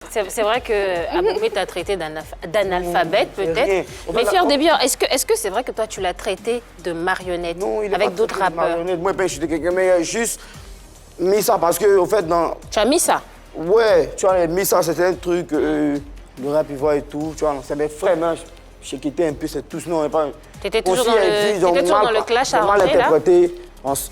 C'est vrai que Abomey t'a traité d'analphabète peut-être. Mais Fier Debior, est-ce que c'est vrai que toi tu l'as traité de marionnette avec d'autres rappeurs? Moi, je suis quelqu'un, mais juste mis ça parce que, au fait, dans... Tu as mis ça? Ouais, tu vois, mis ça, c'était un truc, le rap ivoire et tout, tu vois, c'est mes frères, mais j'ai quitté un peu, c'est tout, sinon, pas... T'étais toujours dans le clash à rentrer, là?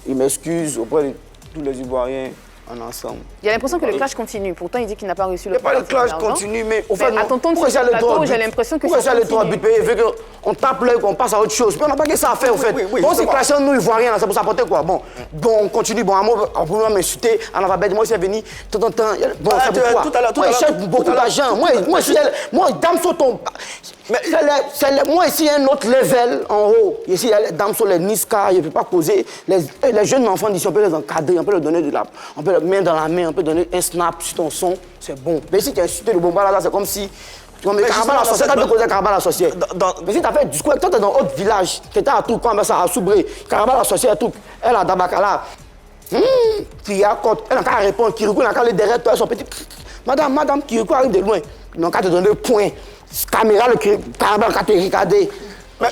Il m'excuse auprès de tous les Ivoiriens en ensemble. Il a l'impression que le clash continue. Pourtant, il dit qu'il n'a pas réussi le clash. Il n'y a pas le clash continue, mais au fait, à ton ton de plateau, j'ai l'impression que ça continue. Pourquoi les 3 buts payés, vu qu'on tape l'œil, qu'on passe à autre chose? Mais on n'a pas que ça à faire, au fait. Bon, c'est clash, nous, Ivoiriens, c'est pour s'apporter quoi? Bon, on continue, bon, on peut m'insulter, en alphabet, moi, c'est venu, tout le temps, bon, c'est pourquoi? Tout à l'heure, moi, je cherche beaucoup d'argent. Moi, Damso tombe. Moi, ici, il y a un autre level en haut. Ici, il y a Damso, les Niska, il ne peut pas causer. Les jeunes enfants d'ici, on peut les encadrer, on peut leur donner on peut leur mettre dans la main, on peut donner un snap sur ton son, c'est bon. Mais si tu as insulté le bomba là, c'est comme si... Carabal associé, tu as causé Carabal associé. Mais si tu as fait du discours, toi, tu es dans un autre village, tu étais à tout, comme ça, à Soubré, Carabal associé à tout, elle a Dabakala. Puis à côté, elle n'a qu'à répondre, Kirikou n'a qu'à aller derrière toi, son petit... Madame, Kirikou arrive de loin, ils n'ont qu'à te donner le point. Caméra, le Carabal n'a qu'à te regarder. Mais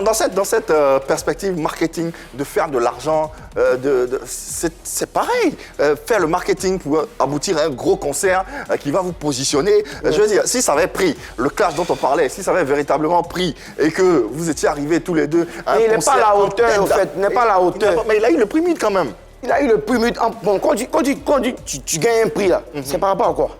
dans cette perspective marketing, de faire de l'argent, c'est pareil. Faire le marketing pour aboutir à un gros concert qui va vous positionner. Je veux dire, si ça avait pris, le clash dont on parlait, si ça avait véritablement pris et que vous étiez arrivés tous les deux à un concert... Il n'est pas à la hauteur, en fait. Il n'est pas à la hauteur. Mais il a eu le prix Mid quand même. Il a eu le prix Mid. Bon, quand tu gagnes un prix, là, c'est par rapport à quoi?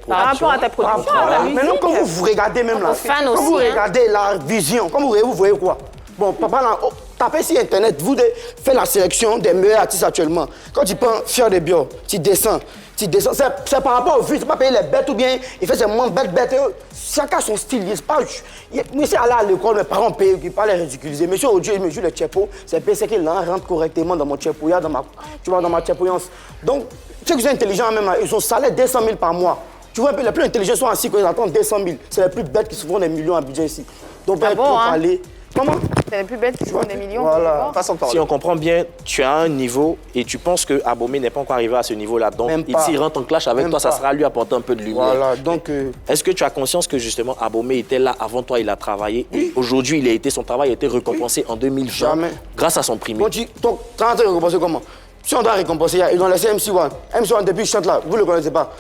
Par rapport à ta production, à ta musique. Maintenant, quand vous regardez même là, quand vous regardez la vision, quand vous voyez quoi? Bon, papa, là, tapez sur Internet, vous faites la sélection des meilleurs artistes actuellement. Quand tu prends Fier Debior, tu descends. C'est par rapport aux vues, tu ne pas payer les bêtes ou bien il fait seulement bêtes. Chacun son style. Moi, c'est allé à l'école, mes parents payent, ils ne pas les ridiculiser. Monsieur aujourd'hui, il me joue le tchepo, c'est PC qu'il rentre correctement dans mon tchepouya, dans ma tchepouyance. Donc, ceux qui sont intelligents même, ils ont salaire 200 000 par mois. Tu vois un peu, les plus intelligents sont assis quand ils attendent 200 000. C'est les plus bêtes qui se font des millions à budget ici. Donc, aller. Comment? C'est les plus bêtes qui se font des millions. Voilà. Si on comprend bien, tu as un niveau et tu penses que Abomey n'est pas encore arrivé à ce niveau-là. Donc, s'il rentre en clash avec toi, ça sera lui apporter un peu de lumière. Voilà, donc... Est-ce que tu as conscience que justement Abomey était là avant toi, il a travaillé et aujourd'hui, son travail a été récompensé en 2020 grâs à son prix Mid. Donc, travail récompensé comment? Si on doit récompenser, ils ont laissé MC1. MC1, depuis qu'il chante là, vous ne le connaissez pas.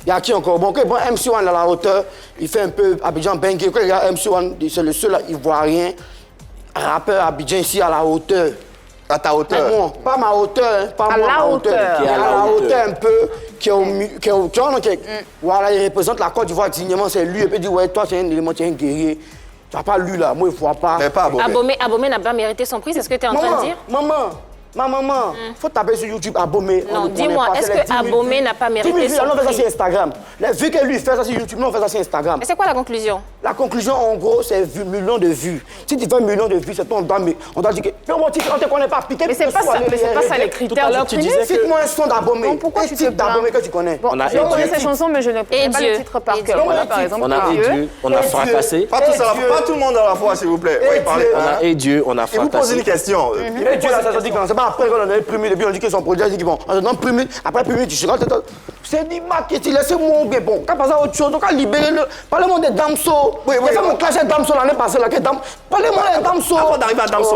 Il y a qui encore? Bon, bon, MC1 à la hauteur, il fait un peu Abidjan Bengue. Quand il y a MC1, c'est le seul ivoirien, rappeur Abidjan ici à la hauteur. À ta hauteur? Bon, pas ma hauteur, pas à moi, la hauteur. Qui est à la hauteur un peu, qui est au... Voilà, il représente la Côte d'Ivoire dignement, c'est lui. Il peut dire, ouais, toi, tu es un élément, tu es un guerrier. Tu n'as pas lui là, moi, il ne faut pas. Mais pas Abomey. Abomey n'a pas mérité son prix, c'est ce que tu es en train de dire? Ma maman, faut taper sur YouTube Abomey. Non, dis-moi, est-ce que Abomey n'a pas mérité son prix? On fait ça sur Instagram. Vu que lui fait ça sur YouTube, nous on fait ça sur Instagram. Mais c'est quoi la conclusion? La conclusion, en gros, c'est millions de vues. Si tu fais millions de vues, c'est toi, on doit dire que... Mais on ne te connaît pas, piqué. Mais c'est pas ça les critères. Cite-moi un son d'Abomey. Pourquoi tu te d'Abomey que tu connais? Je connais ses chansons, mais je ne connais pas le titre par cœur. Par exemple, on a Dieu, on a fracassé. Pas tout le monde à la fois, s'il vous plaît. Oui, parlez. On a Dieu, on a fracassé. Et vous posez une question. Et Dieu, là, ça se dit quand c'est pas après qu'on a donné le premier, depuis on dit qu'ils sont produits, ils disent bon, on donne premier, après premier, tu seras... C'est du marketing, laissez-moi bon. Quand passer à autre chose, donc à libérer le... Parlez-moi des Damso. Oui, oui. J'ai fait mon clash avec Damso l'année passée, là, que Parlez-moi des Damso. Avant d'arriver à Damso,